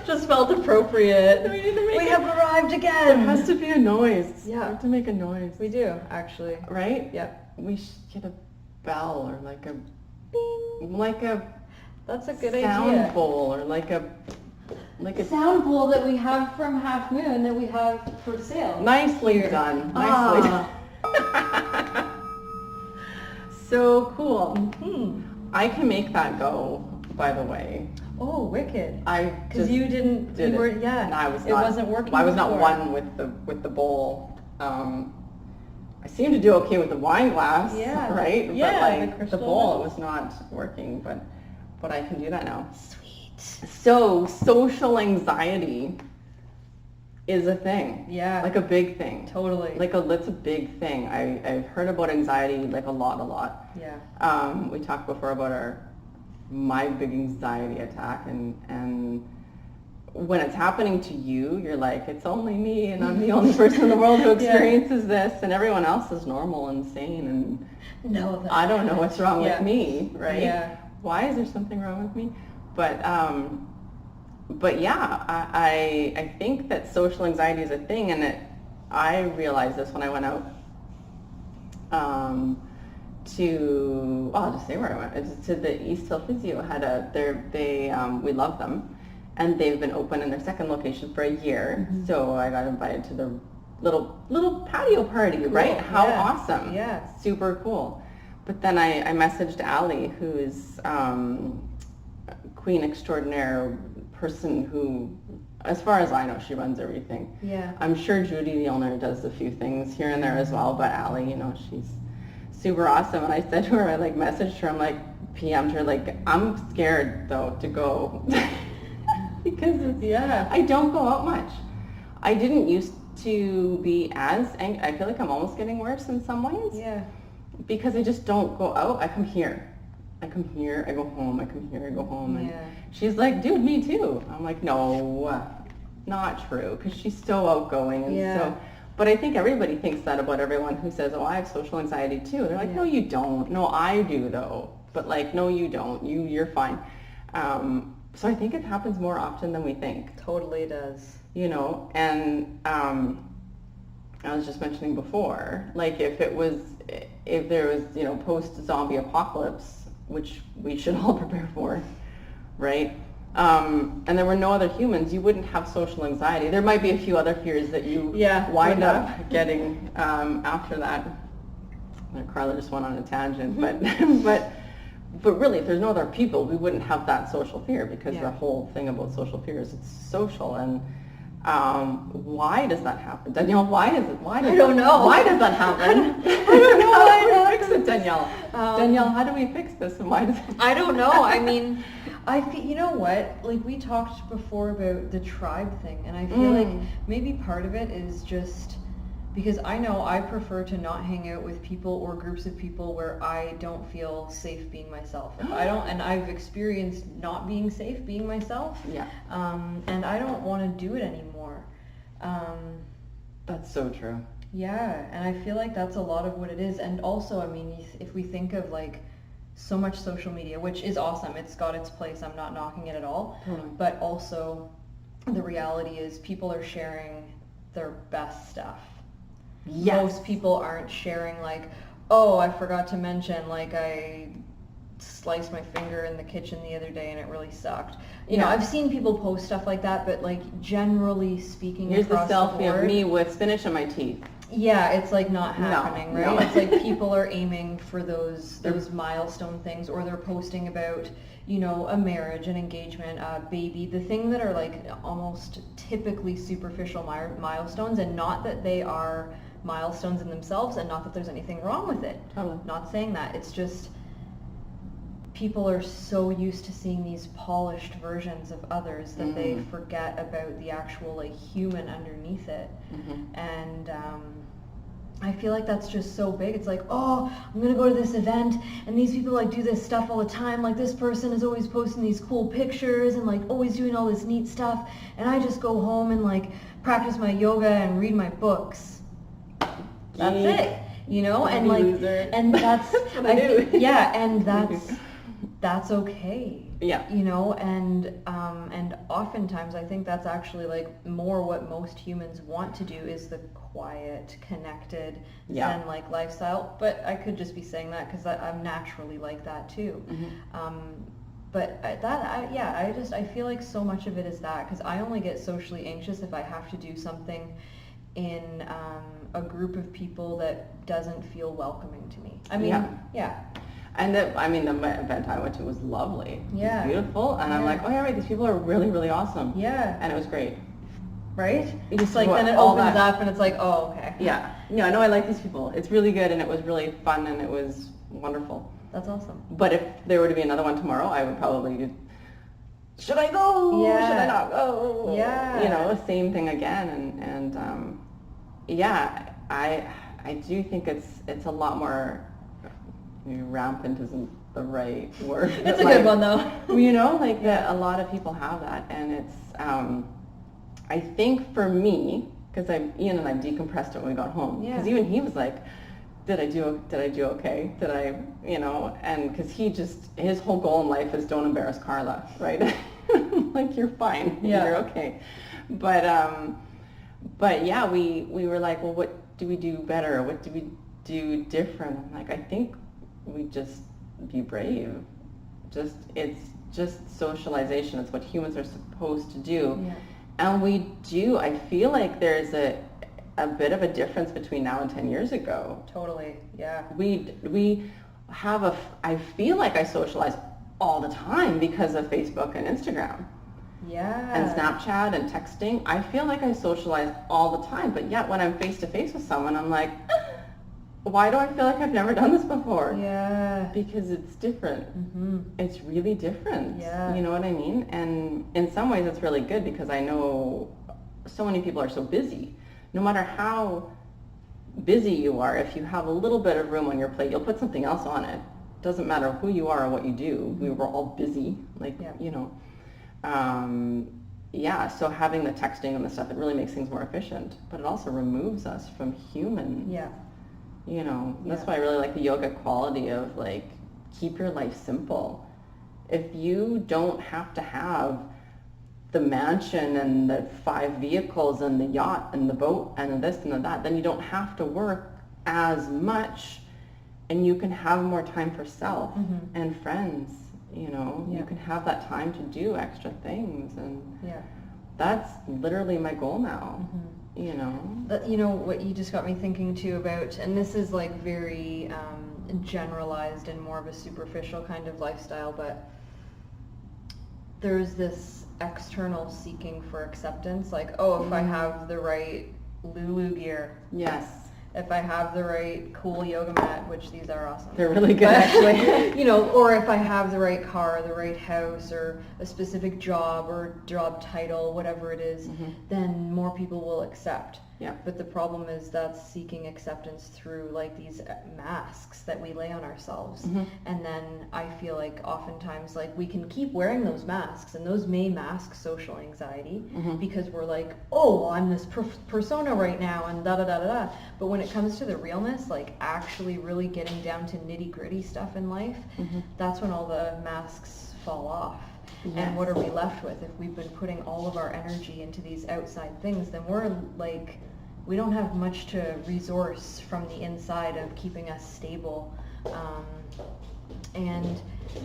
Just felt appropriate. We have arrived again. There has to be a noise. Yeah. We have to make a noise. We do, actually. Right? Yep. We should get a bell or like a bing, like a That's a good sound idea. bowl or like a Sound bowl that we have from Half Moon that we have for sale. nicely done. Nicely done. So cool. Mm-hmm. I can make that go, by the way. Oh, wicked. Because you didn't. did you were, it. yeah. And I was it not, wasn't working. I was not before. one with the bowl. I seemed to do okay with the wine glass, Yeah. right? Yeah, but like the crystal the bowl, one. it was not working. But I can do that now. Sweet. So social anxiety is a thing. Yeah. Like a big thing. Totally. That's a big thing. I've heard about anxiety like a lot. Yeah. We talked before about my big anxiety attack, and when it's happening to you, you're like, it's only me, and I'm the only person in the world who experiences this, and everyone else is normal and sane, and No. I don't know what's wrong with me, right? Yeah. Why is there something wrong with me? But yeah, I think that social anxiety is a thing, and I realized this when I went out I'll just say where I went. It's to the East Hill Physio. We love them, and they've been open in their second location for a year. Mm-hmm. So I got invited to the little patio party, cool. Right? How awesome! Yeah, super cool. But then I messaged Allie, who is Queen Extraordinaire person who, as far as I know, she runs everything. Yeah. I'm sure Judy, the owner, does a few things here and there as well, but Allie, she's super awesome. And I said to her, I messaged her, PM'd her, I'm scared though to go because I don't go out much. I didn't used to be as angry. I feel like I'm almost getting worse in some ways. Yeah. Because I just don't go out. I come here, I go home, I come here, I go home. And she's like, dude, me too. I'm like, no, not true, because she's so outgoing. And so, but I think everybody thinks that about everyone who says, oh, I have social anxiety too. They're like, no, you don't. No, I do though. But no, you don't. You're fine. So I think it happens more often than we think. Totally does. And I was just mentioning before, if there was, post-zombie apocalypse, which we should all prepare for, right? And there were no other humans, you wouldn't have social anxiety. There might be a few other fears that you wind up getting after that. Carla just went on a tangent, but really, if there's no other people, we wouldn't have that social fear, because the whole thing about social fear is it's social. And why does that happen, Danielle? Why does I don't know. Why does that happen? I don't know. How do we fix it, Danielle? Danielle, how do we fix this, and why does it? I don't know. I mean, I feel, you know what? We talked before about the tribe thing, and I feel like maybe part of it is just because I know I prefer to not hang out with people or groups of people where I don't feel safe being myself. If I don't, and I've experienced not being safe being myself. Yeah. And I don't want to do it anymore. That's so true. Yeah, and I feel like that's a lot of what it is. And also, I mean, if we think of so much social media, which is awesome, it's got its place, I'm not knocking it at all. Totally. But also, the reality is people are sharing their best stuff. Yes. Most people aren't sharing oh, I forgot to mention, I sliced my finger in the kitchen the other day and it really sucked. You know, I've seen people post stuff like that, but generally speaking, here's the across selfie of me with spinach in my teeth. Yeah, it's not happening, right? No. It's people are aiming for those milestone things, or they're posting about, a marriage, an engagement, a baby, the thing that are almost typically superficial milestones, and not that they are milestones in themselves, and not that there's anything wrong with it. Totally. Not saying that. It's just people are so used to seeing these polished versions of others that they forget about the actual human underneath it. Mm-hmm. And I feel like that's just so big. It's oh, I'm gonna go to this event and these people do this stuff all the time. This person is always posting these cool pictures and always doing all this neat stuff, and I just go home and practice my yoga and read my books. That's it. And loser. and that's what I do. Yeah, and that's that's okay. Yeah. You know, and oftentimes I think that's actually like more what most humans want to do is the quiet, connected, Zen-like lifestyle. But I could just be saying that because I'm naturally like that too. But I feel like so much of it is that, because I only get socially anxious if I have to do something in a group of people that doesn't feel welcoming to me. I mean, And the event I went to was lovely. Yeah. It was beautiful. And I'm like, oh yeah, right, these people are really, really awesome. Yeah. And it was great. Right? Just like then it opens up and it's like, oh, okay. Yeah. Yeah, I know I like these people. It's really good and it was really fun and it was wonderful. That's awesome. But if there were to be another one tomorrow, I would probably, should I go? Yeah. Should I not go? Yeah. You know, same thing again. And I do think it's a lot more, maybe rampant isn't the right word. It's a good one though. You know, like that a lot of people have that, and it's, I think for me, because Ian and I decompressed it when we got home, because even he was like, did I do okay? Did I, you know, and because his whole goal in life is don't embarrass Carla, right? Like, you're fine, you're okay. But yeah, we were like, well, what do we do better? What do we do different? I'm like, I think we just be brave. It's just socialization. It's what humans are supposed to do. Yeah. And we do. I feel like there's a bit of a difference between now and 10 years ago. Totally, yeah. We have I feel like I socialize all the time because of Facebook and Instagram. Yeah. And Snapchat and texting. I feel like I socialize all the time, but yet when I'm face to face with someone, I'm like, why do I feel like I've never done this before? Yeah. Because it's different. It's really different. Yeah. You know what I mean? And in some ways it's really good because I know so many people are so busy. No matter how busy you are, if you have a little bit of room on your plate, you'll put something else on it. Doesn't matter who you are or what you do. We were all busy, you know. So having the texting and the stuff, it really makes things more efficient. But it also removes us from human. Yeah. You know, that's why I really like the yoga quality of like, keep your life simple. If you don't have to have the mansion and the 5 vehicles and the yacht and the boat and this and that, then you don't have to work as much and you can have more time for self and friends, you know. You can have that time to do extra things, and that's literally my goal now. You know, you know what you just got me thinking too about, and this is like very generalized and more of a superficial kind of lifestyle, but there's this external seeking for acceptance, like, oh, if I have the right Lulu gear, if I have the right cool yoga mat, which these are awesome. They're really good, actually. You know, or if I have the right car, the right house, or a specific job or job title, whatever it is, then more people will accept. Yeah. But the problem is that's seeking acceptance through like these masks that we lay on ourselves. And then I feel like oftentimes like we can keep wearing those masks, and those may mask social anxiety because we're like, oh, I'm this persona right now and da da da da da. But when it comes to the realness, like actually really getting down to nitty gritty stuff in life, that's when all the masks fall off. And what are we left with? If we've been putting all of our energy into these outside things, then we're like, we don't have much to resource from the inside of keeping us stable. And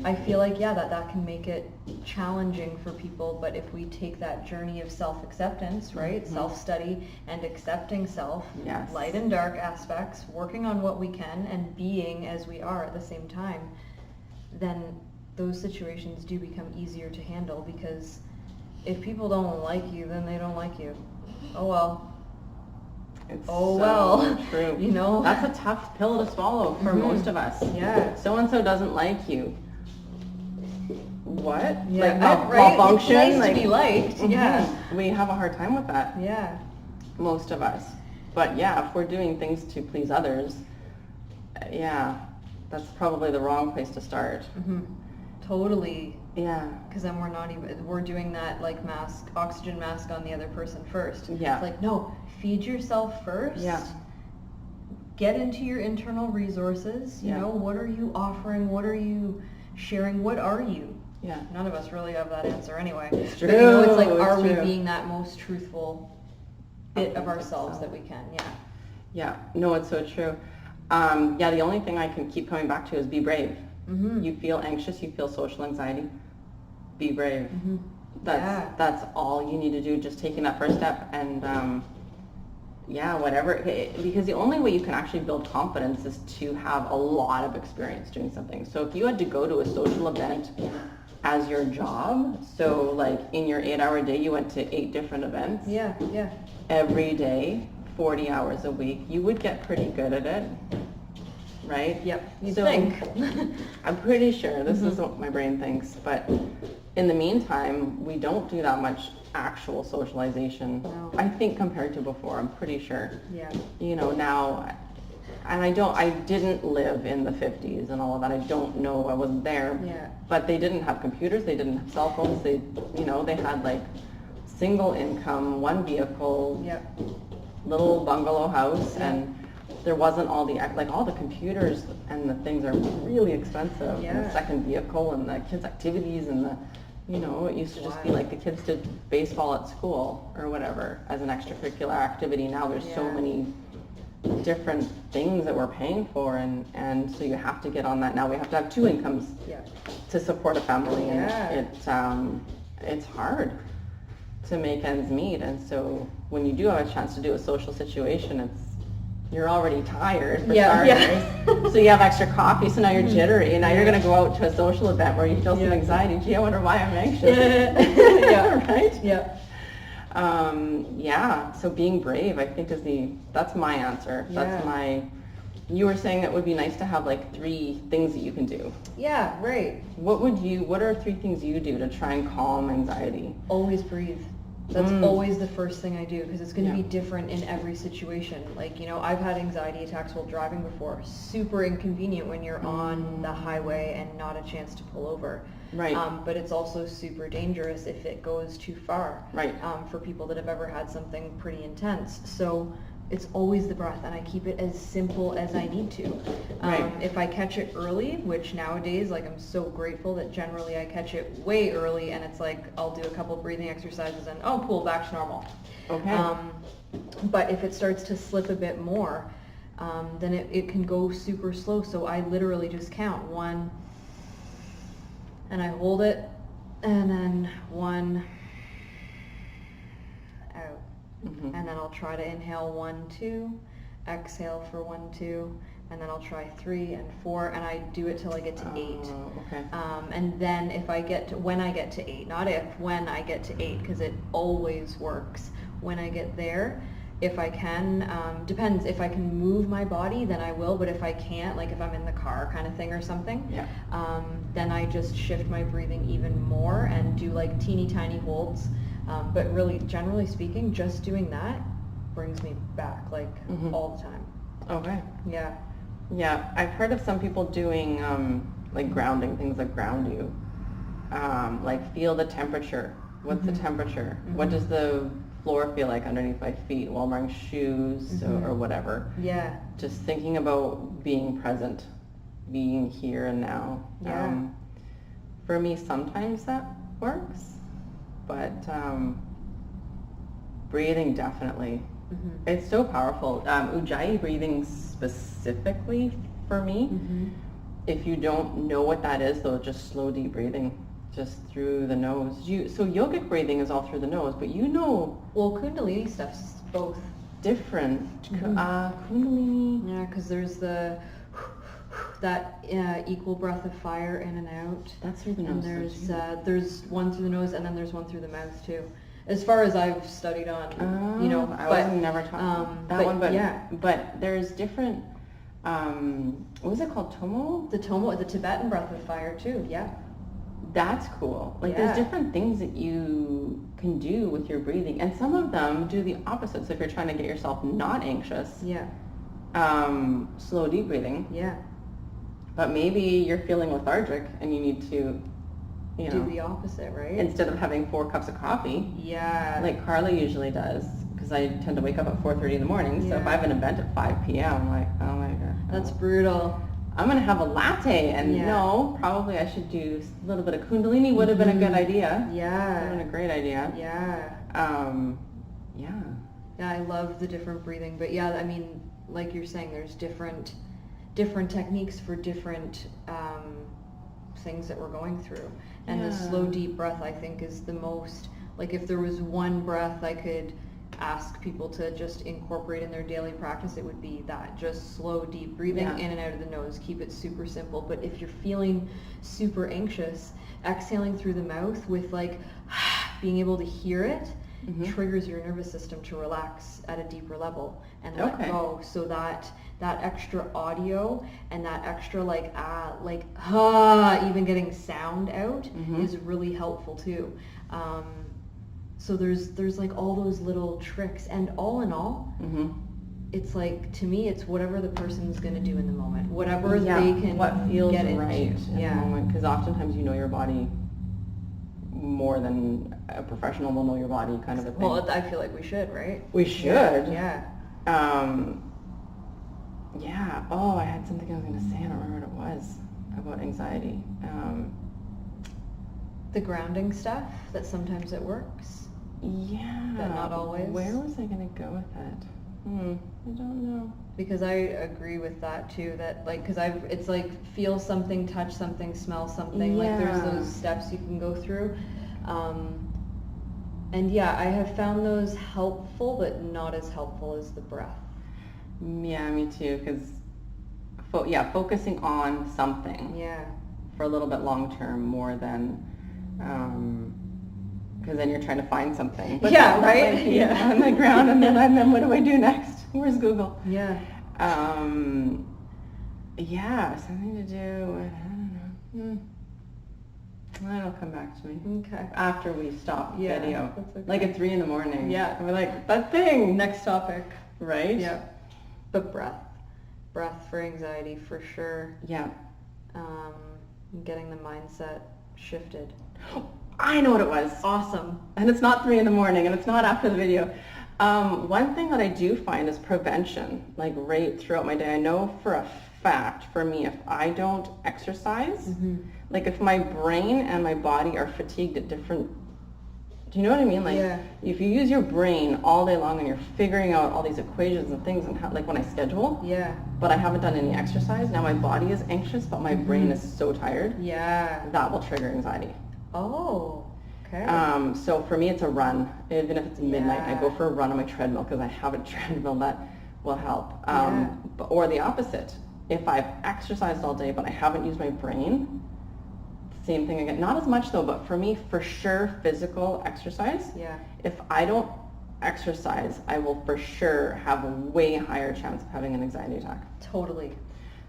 I feel like, that can make it challenging for people, but if we take that journey of self-acceptance, right, self-study and accepting self, light and dark aspects, working on what we can and being as we are at the same time, then those situations do become easier to handle, because if people don't like you, then they don't like you. Oh well. It's so true. You know? That's a tough pill to swallow for most of us. Yeah. So-and-so doesn't like you. What? Yeah. Like malfunction? It's nice like, to be liked. Yeah. We have a hard time with that. Yeah. Most of us. But if we're doing things to please others, that's probably the wrong place to start. Totally. Yeah. Because then we're doing that like oxygen mask on the other person first. Yeah. It's like, no, feed yourself first. Yeah. Get into your internal resources. You know, what are you offering? What are you sharing what are you. Yeah. None of us really have that answer anyway. It's true. But it's like, It's are we true. being that most truthful bit of ourselves that we can? Yeah. Yeah. No, it's so true. Yeah, the only thing I can keep coming back to is be brave. Mm-hmm. You feel anxious, you feel social anxiety, be brave. Mm-hmm. That's all you need to do, just taking that first step and whatever, because the only way you can actually build confidence is to have a lot of experience doing something. So if you had to go to a social event as your job, so like in your 8-hour day you went to 8 different events every day, 40 hours a week, you would get pretty good at it, right? Yep, you so think. I'm pretty sure, this is what my brain thinks, but in the meantime, we don't do that much actual socialization. No. I think compared to before, I'm pretty sure. Yeah. Now, and I didn't live in the 50s and all of that. I don't know, I wasn't there. Yeah. But they didn't have computers, they didn't have cell phones, they had like single income, one vehicle, Yep. little bungalow house, and there wasn't all the computers and the things are really expensive. Yeah. And the second vehicle and the kids' activities and it used to just be like the kids did baseball at school or whatever as an extracurricular activity. Now there's so many different things that we're paying for, and so you have to get on that. Now we have to have 2 incomes to support a family, and it's hard to make ends meet. And so when you do have a chance to do a social situation, you're already tired for starters. So you have extra coffee, so now you're jittery, and now you're going to go out to a social event where you feel some anxiety. Gee, I wonder why I'm anxious. Right? Yeah. So being brave, I think that's my answer. Yeah. You were saying it would be nice to have like 3 things that you can do. Yeah, right. What are 3 things you do to try and calm anxiety? Always breathe. That's always the first thing I do, because it's going to be different in every situation. Like, I've had anxiety attacks while driving before. Super inconvenient when you're on the highway and not a chance to pull over. Right. But it's also super dangerous if it goes too far. Right. For people that have ever had something pretty intense. So it's always the breath, and I keep it as simple as I need to. Right. If I catch it early, which nowadays, I'm so grateful that generally I catch it way early, and it's like I'll do a couple breathing exercises and pull back to normal. Okay. But if it starts to slip a bit more, then it can go super slow. So I literally just count 1, and I hold it, and then 1, out. Mm-hmm. And then I'll try to inhale 1, 2, exhale for 1, 2, and then I'll try 3 and 4, and I do it till I get to 8. Okay. And then when I get to 8, not if, when I get to 8, because it always works. When I get there, if I can, depends, if I can move my body, then I will, but if I can't, like if I'm in the car kind of thing or something, then I just shift my breathing even more and do like teeny tiny holds. But really, generally speaking, just doing that brings me back, all the time. Okay. Yeah. Yeah, I've heard of some people doing like grounding, things that ground you. Like feel the temperature. What's the temperature? What does the floor feel like underneath my feet while I'm wearing shoes or whatever? Yeah. Just thinking about being present, being here and now. Yeah. For me, sometimes that works, but breathing definitely. It's so powerful. Ujjayi breathing specifically for me, if you don't know what that is, though, just slow deep breathing, just through the nose. So yogic breathing is all through the nose, but well, Kundalini stuff's both different. Kundalini. Yeah, because there's that equal breath of fire in and out. That's through the nose. And there's one through the nose, and then there's one through the mouth too. As far as I've studied on, I was never taught that one, but there's different. What was it called? Tomo? The Tibetan breath of fire too. Yeah. That's cool. There's different things that you can do with your breathing, and some of them do the opposite. So if you're trying to get yourself not anxious, slow deep breathing. Yeah. But maybe you're feeling lethargic and you need to, do the opposite, right? Instead of having 4 cups of coffee. Yeah. Like Carla usually does, because I tend to wake up at 4:30 in the morning. So if I have an event at 5 p.m., I'm like, oh my god. That's brutal. I'm going to have a latte. And no, probably I should do a little bit of Kundalini would have been a good idea. Yeah. Would have been a great idea. Yeah. Yeah, I love the different breathing. But yeah, I mean, like you're saying, there's different techniques for different things that we're going through. And the slow, deep breath, I think, is the most, like if there was one breath I could ask people to just incorporate in their daily practice, it would be that. Just slow, deep breathing in and out of the nose. Keep it super simple. But if you're feeling super anxious, exhaling through the mouth with like being able to hear it triggers your nervous system to relax at a deeper level and let go. So that extra audio and that extra even getting sound out is really helpful too. So there's like all those little tricks, and all in all, it's like, to me, it's whatever the person's going to do in the moment, whatever they can what feels get right into. in the moment, because oftentimes you know your body more than a professional will know your body, kind of a thing. Well, I feel like we should, right? We should. Yeah. Oh, I had something I was going to say. I don't remember what it was about anxiety. The grounding stuff, that sometimes it works. Yeah. But not always. Where was I going to go with that? I don't know. Because I agree with that too, that like, because it's like feel something, touch something, smell something, like there's those steps you can go through. And I have found those helpful, but not as helpful as the breath. Yeah, me too, because focusing on something for a little bit long term more than, because then you're trying to find something. But right? On the ground, and then what do I do next? Where's Google? Yeah. Something to do with, I don't know. That'll come back to me. Okay. After we stop video. That's okay. Like at 3 a.m. Yeah. We're like, that thing. Next topic. Right? Yeah. But breath for anxiety, for sure. Yeah. Getting the mindset shifted. I know what it was. Awesome. And it's not 3 a.m. and it's not after the video. One thing that I do find is prevention, like right throughout my day. I know for a fact, for me, if I don't exercise, like if my brain and my body are fatigued at different, do you know what I mean? Like if you use your brain all day long and you're figuring out all these equations and things, and how, like when I schedule, but I haven't done any exercise, now my body is anxious, but my brain is so tired, that will trigger anxiety. Oh, okay. So for me, it's a run. Even if it's midnight, I go for a run on my treadmill because I have a treadmill that will help. Or the opposite. If I've exercised all day, but I haven't used my brain, same thing again. Not as much though, but for me, for sure, physical exercise. If I don't exercise, I will for sure have a way higher chance of having an anxiety attack. Totally.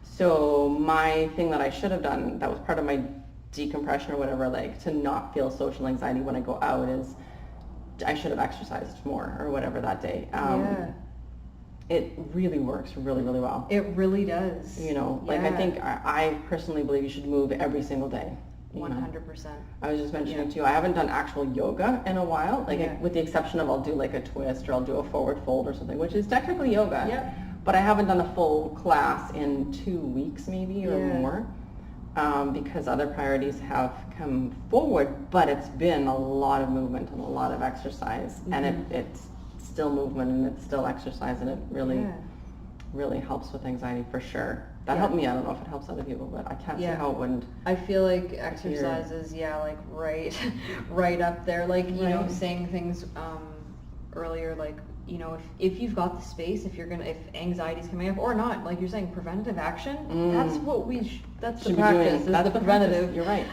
So my thing that I should have done, that was part of my decompression or whatever, like to not feel social anxiety when I go out, is I should have exercised more or whatever that day. It really works really, really well. It really does. You know, like I think I personally believe you should move every single day. 100%. I was just mentioning to you, I haven't done actual yoga in a while, like with the exception of I'll do like a twist or I'll do a forward fold or something, which is technically yoga. But I haven't done a full class in 2 weeks maybe or more. Because other priorities have come forward, but it's been a lot of movement and a lot of exercise, and it's still movement and it's still exercise, and it really, really helps with anxiety for sure. That helped me. I don't know if it helps other people, but I can't see how it wouldn't. I feel like exercise is like right up there. Like you know, saying things earlier, like you know, if you've got the space, if anxiety's coming up or not, like you're saying, preventative action. That's what that's the practice. Is the preventative. You're right.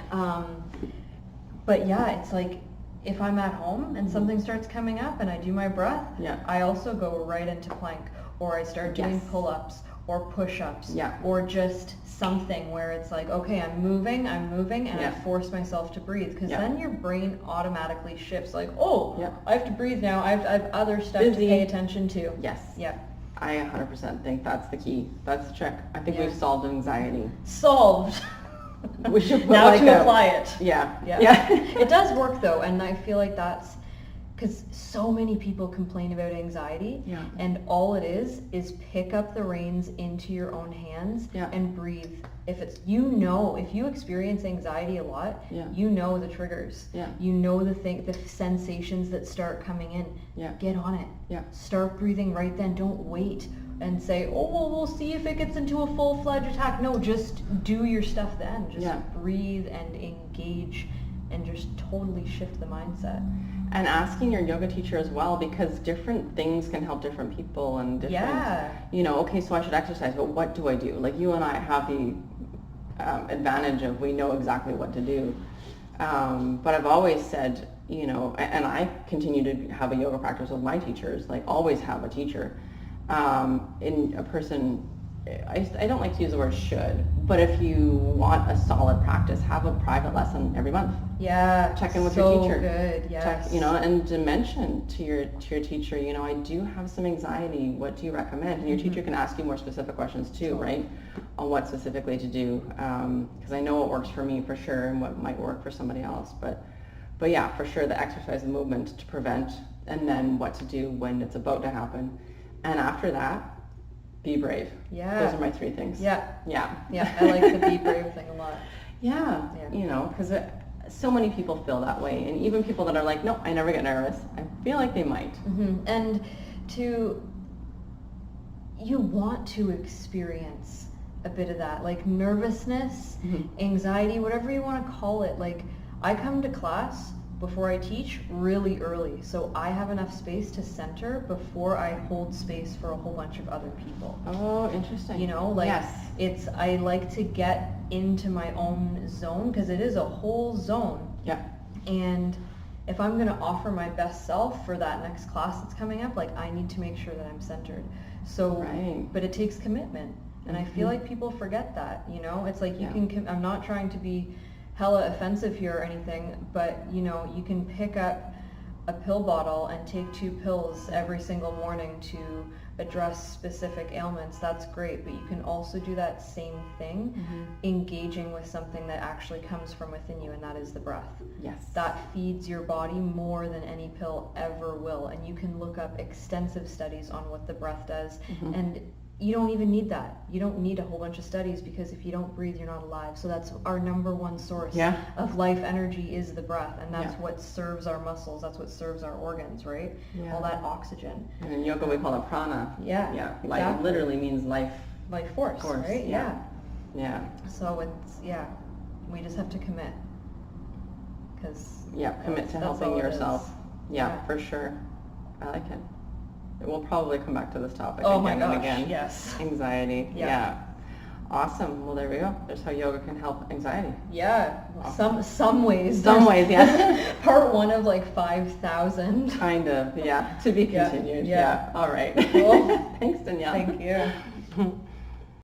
But it's like if I'm at home and something starts coming up and I do my breath, I also go right into plank, or I start doing pull-ups or push-ups, or just something where it's like, okay, I'm moving, and I force myself to breathe, because then your brain automatically shifts, like, I have to breathe now, I have other stuff to pay attention to. I 100% think that's the key. That's the trick. I think we've solved anxiety. Solved. We should put now to apply it. Yeah. It does work though, and I feel like that's because so many people complain about anxiety, Yeah. and all it is pick up the reins into your own hands Yeah. and breathe. If it's, if you experience anxiety a lot, Yeah. you know the triggers. Yeah. You know the sensations that start coming in. Yeah. Get on it. Yeah. Start breathing right then. Don't wait and say, oh, well, we'll see if it gets into a full-fledged attack. No, just do your stuff then. Just breathe and engage and just totally shift the mindset. And asking your yoga teacher as well, because different things can help different people and different, okay, so I should exercise, but what do I do? Like you and I have the advantage of we know exactly what to do. But I've always said, and I continue to have a yoga practice with my teachers, like always have a teacher. In a person, I don't like to use the word should, but if you want a solid practice, have a private lesson every month. Yeah. Check in with your teacher. So good, yes. Check, and to mention to your teacher, I do have some anxiety. What do you recommend? And your teacher can ask you more specific questions too, right? On what specifically to do. Because I know what works for me for sure and what might work for somebody else. But yeah, for sure the exercise and movement to prevent, and then what to do when it's about to happen. And after that, be brave. Yeah. Those are my 3 things. Yeah. Yeah. Yeah, I like the be brave thing a lot. Yeah. Because so many people feel that way. And even people that are like, no, I never get nervous. I feel like they might. Mm-hmm. And you want to experience a bit of that, like nervousness, anxiety, whatever you want to call it. Like I come to class before I teach really early, so I have enough space to center before I hold space for a whole bunch of other people. Oh, interesting. Yes. I like to get into my own zone, because it is a whole zone. Yeah. And if I'm going to offer my best self for that next class that's coming up, like I need to make sure that I'm centered. So, right. But it takes commitment, and I feel like people forget that. It's like you can. I'm not trying to be hella offensive here or anything, but you can pick up a pill bottle and take 2 pills every single morning to address specific ailments. That's great, but you can also do that same thing, engaging with something that actually comes from within you, and that is the breath. Yes. That feeds your body more than any pill ever will, and you can look up extensive studies on what the breath does, and you don't even need that. You don't need a whole bunch of studies, because if you don't breathe, you're not alive. So that's our number 1 source of life energy is the breath, and that's what serves our muscles. That's what serves our organs, right? Yeah. All that oxygen. And in yoga we call it prana. Yeah. Yeah. Exactly. Life literally means life. Life force, right? Yeah. Yeah. So we just have to commit. Commit to helping yourself. Yeah, for sure. I like it. We'll probably come back to this topic again and again. Yes. Anxiety. Yeah. Awesome. Well, there we go. There's how yoga can help anxiety. Yeah. Awesome. Some ways. Some ways, yes. Part 1 of like 5,000. Kind of, yeah. To be continued. Yeah. All right. Cool. Thanks, Danielle. Thank you.